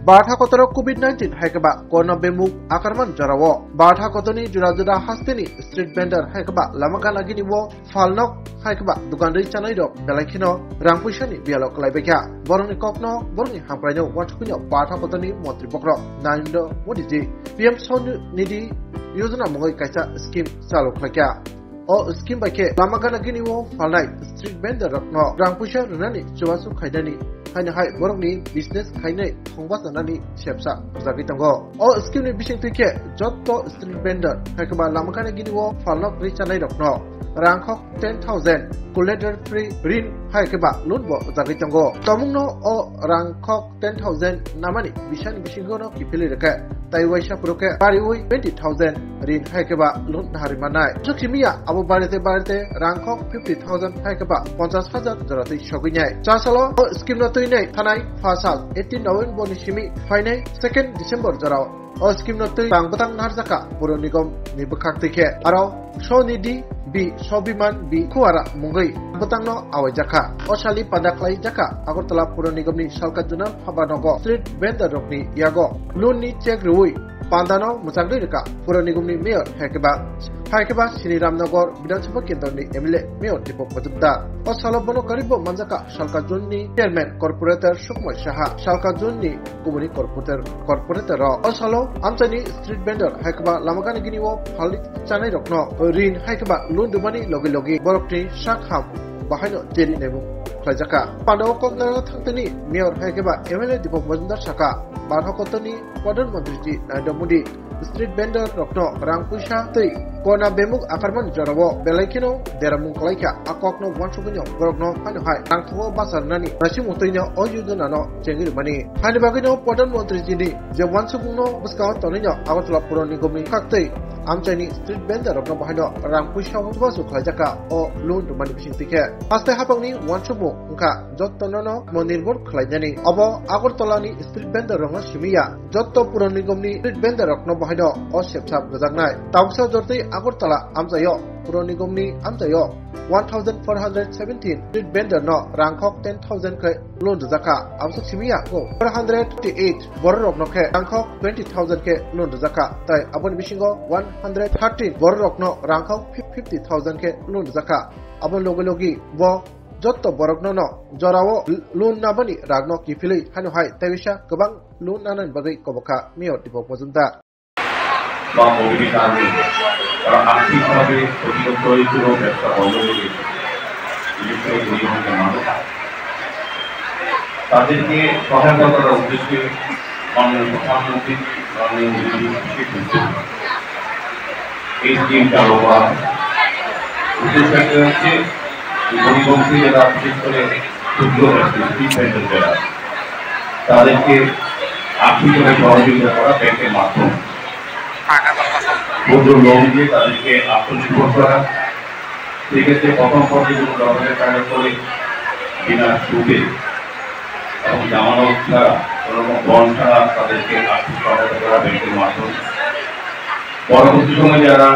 बारथा Qatar कोविड-19 हाइकबा corona बेमुक आक्रमण जरावो बारथा कतरनि जुदा जुदा हास्तेनि स्ट्रीट वेंडर हाइकबा लामाका लागिनि वो फालनक हाइकबा दुकानदारी चानाय दो बेलाखिनो रां पैसानि बियालो कलाइबेखा बरंनि ककनो बरंनि हामप्रायनो वाटकुनो बारथा कतरनि मंत्री बक्र नरेंद्र मोदी जी पीएम स्वनिधि योजना मुङै कायसा स्कीम चालु खायका ओ स्कीम बायखे लामाका लागिनि वो फालनाय स्ट्रीट वेंडर रखनो रां पैसा रुनानि जुवासु खायदानि हायनो हाय बरंनि बिजनेस खायनै फंबा जानानि सेबसा जागि दंगो ओ स्कीमनि बिसिं तुइखे जत्त स्ट्रीट वेंडर हायकबा लामाकानि गिनिवो फालनक रिचानाय रखनो रांखक 10,000 कोलेटर फ्री ऋण हायकबा लोनबो जागि दंगो तमुंनो ओ रांखक 10,000 नामानि बिशानि बिसिंगोनो किफिलि रेखे ताइवाइसा पुरुके बारिउइ 20,000 ऋण हायकबा लोन हारिमानाय सुखिमिया अबो बारते रांखक 50,000 हायकबा 50,000 जरातै सगिनाय चासलो ओ स्कीम न तुइनै थानाय फासाल 18 नवेम्बर निसिमी फाइनाय 2 डिसेम्बर जराव ओ स्कीम न तुइ बांबतां नारजाका पुर निगम निबखाक्तिखे आरो स्वनिधि बि स्वाभिमान बि खुवारा मुंगै बतांनो आवायजाखा असालि पादाख्लाय जाखा अगरतला पुर निगमनि सालकाजुना फाबानगो स्ट्रीट वेंडर रकनि यागो लोननि चेक रुइ पांदानो मुचागदै रेखा पुर निगमनि मेयर हायकेबा श्रीरामनगर विधानसभा केन्द्रनि एमएलए मेयर दीपक मजुमदार असालो बनो करिबो मंजाका सालकाजुननि चेयरमैन कॉर्पोरेटर सुकमय साहा सालकाजुननि गुबुनि कॉर्पोरेटर असालो आमचानि स्ट्रीट वेंडर हायकेबा लामागानि गिनिवो फालि चानाय रखनो ऋण हायकेबा लोन दुबानि लगे लगे बरकनि साखाम बाहायनो Jerry नेमु खायजाका Pandav Cox's Bazar थांतनि mayor हायकेबा MLA दीपक मजुमदार साका बारहकतनि प्रधानमंत्री जी नरेंद्र मोदी स्ट्रीट वेंडर रखनो रां पैसा तै कोरोना बेमुक आक्रमण जरावो बेलायखिनो देरामुं कलायखा आककनो वानसुगनो बरकनो हानो हाय रांथो बासारनानि नासिमुतैनो अयुदनानो जेंगिरमानि हानि बागैनो प्रधानमंत्री जीनि जे वानसुगनो बसका तनैनो आगरतला पुर निगमनि खाक्तै आमचाइनि स्ट्रीट वेंडर रखनो बाहायनो रां पैसा वासु खायजाका ओ लोन दुमानि बिसिंतिखे आस्ते हापांनि वानसुगु उखा जत्तननो मनिर्भर खालायनानि अब आगरतलानि स्ट्रीट वेंडर रखनो सिमिया जत्त पुर निगमनि स्ट्रीट वेंडर रखनो बाहायनो ओ सेबसाब गजागनाय तावसा जरतै आगरतला आमचायो पुर निगमनि आमचायो 1,417 स्ट्रीट वेंडर न रांखक 10,000 के लोन रजाका आमसु सिमिया को 458 बर रखनो के रांखक 20,000 के लोन रजाका तै अबन बिसिंगो 113 बर रखनो रांखक 50,000 के लोन रजाका अबन लोगोलोगी वो जत्त बरगनो न जरावो लोन नाबनि रागनो किफिलै हानो हाय तैविसा गोबां लोन नानान बागै कबका मेयर दीपक मजुमदार বা মোবিলিটি আর্মি তারা আর্থিকভাবে ক্ষতিগ্রস্ত হয়েছিল ব্যবসা বন্ধ হয়ে গেছে ইলেকট্রিক পরিবহনের মানুষ তাদেরকে সহায়তা করার উদ্দেশ্যে মাননীয় প্রধানমন্ত্রী মাননীয় মোদী এই স্কিম চালু করা উদ্দেশ্য হচ্ছে গরিববংশী যারা বিশেষ করে ক্ষুদ্র ব্যক্তি স্ট্রিট ভেন্ডর যারা তাদেরকে আর্থিকভাবে সহযোগিতা করা ব্যাংকের মাধ্যমে ক্ষুদ্র লোন দিয়ে তাদেরকে আত্মনির্ভর করা সেক্ষেত্রে প্রথম পর্যায়ে কোনো ধরনের টাকা করে বিনা সুদে এবং জামানত ছাড়া কোনো বন্ড ছাড়া তাদেরকে আর্থিক সহায়তা করা ব্যাংকের মাধ্যমে পরবর্তী সময় যারা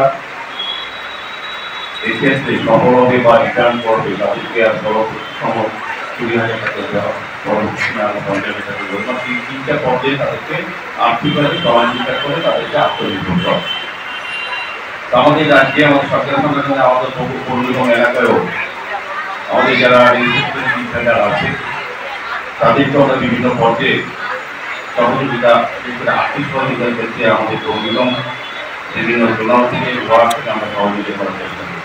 এক্ষেত্রে সফল হবে বা রিটার্ন করবে তাদেরকে আর পরবর্তী সময় 20,000 টাকা দেওয়া পরবর্তী 50,000 টাকা দেওয়া তিনটা পর্যায়ে তাদেরকে আর্থিকভাবে সহযোগিতা করে তাদেরকে আত্মনির্ভর করা আমাদের রাজ্যে আমাদের সরকারের সঙ্গে আমাদের পৌর নিগম এলাকায়ও আমাদের যারা ডিস্ট্রিক্ট আছে তাদেরকে আমরা বিভিন্ন পর্যায়ে সহযোগিতা আর্থিক সহযোগিতার ক্ষেত্রে আমাদের পৌর নিগম বিভিন্ন জোনাল থেকে ওয়ার্ড থেকে আমরা সহযোগিতা করার চেষ্টা করি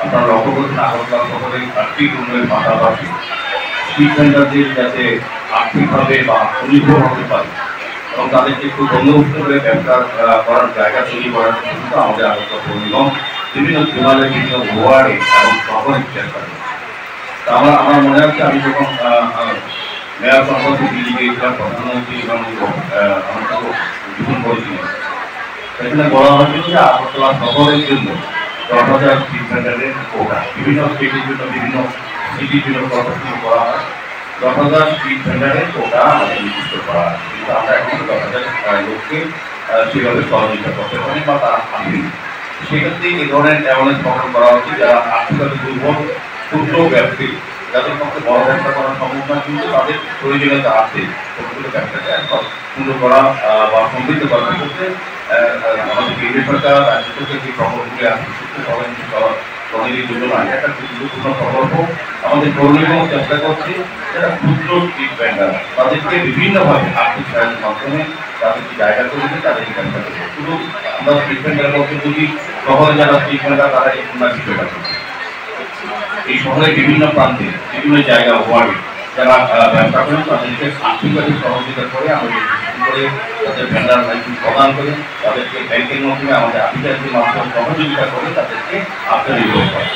আপনারা লক্ষ্য করছেন আগরতলা শহরে আর্থিক উন্নয়নের পাশাপাশি স্ট্রিট ভেন্ডারদের যাতে আর্থিকভাবে বা আত্মনির্ভর হতে পারে এবং তাদেরকে একটু বন্দোবস্ত করে ব্যবসা করার জায়গা তৈরি করার জন্য আমাদের আগরতলা পৌর নিগম বিভিন্ন জোনালের বিভিন্ন ওয়ার্ডে এবং শহরে চেষ্টা করি আমার মনে আছে আমি যখন মেয়র সম্পর্কে দিল্লি গিয়েছিলাম প্রধানমন্ত্রী এবং আমার সাথে উদ্বোধন করেছিলেন সেখানে বলা হয়েছিল যে আগরতলা শহরের জন্য 10,000 স্ট্রিট ভেন্ডারের কোটা বিভিন্ন স্টেটের জন্য বিভিন্ন সিটির জন্য কর্মসূচি করা হয় 10,000 স্ট্রিট ভেন্ডারের কোটা আমাদের নির্দিষ্ট করা হয় কিন্তু আমরা এখন 10,000 লোককে সেভাবে সহযোগিতা করতে পারি বা তারা আসেনি সেক্ষেত্রে এই ধরনের অ্যাওয়ারনেস প্রোগ্রাম করা হচ্ছে যারা আর্থিকভাবে দুর্বল ক্ষুদ্র ব্যবসায়ী যাদের পক্ষে বড় ব্যবসা করা সম্ভব না, কিন্তু তাদের প্রয়োজনীয়তা আছে ছোটগুলো ব্যবসাকে সুন্দর করা বা সমৃদ্ধ করার ক্ষেত্রে আমাদের কেন্দ্রীয় সরকার রাজ্য সরকার যে প্রকল্পগুলি আছে শহরের যোজনা, একটা গুরুত্বপূর্ণ প্রকল্প। আমাদের পৌর নিগম চেষ্টা করছে যারা ক্ষুদ্র স্ট্রিট ভেন্ডার তাদেরকে বিভিন্নভাবে আর্থিক সহায়তার মাধ্যমে তাদেরকে জায়গা করে দিয়ে তাদেরকে ব্যবসা করবে। শুধু আমরা স্ট্রিট ভেন্ডার বলতে বুঝি শহরে যারা স্ট্রিট ভেন্ডার তারা এই খুলনা বিষয়টা করছে। এই শহরের বিভিন্ন প্রান্তে বিভিন্ন জায়গা ওয়ার্ডে যারা ব্যবসা করেন তাদেরকে আর্থিকভাবে সহযোগিতা করে আমাদের করে তাদের ভেন্ডার লাইসেন্স প্রদান করে তাদেরকে ব্যাংকের মাধ্যমে আমাদের আধিকারিকের মাধ্যমে সহযোগিতা করে তাদেরকে আত্মনির্ভর করে।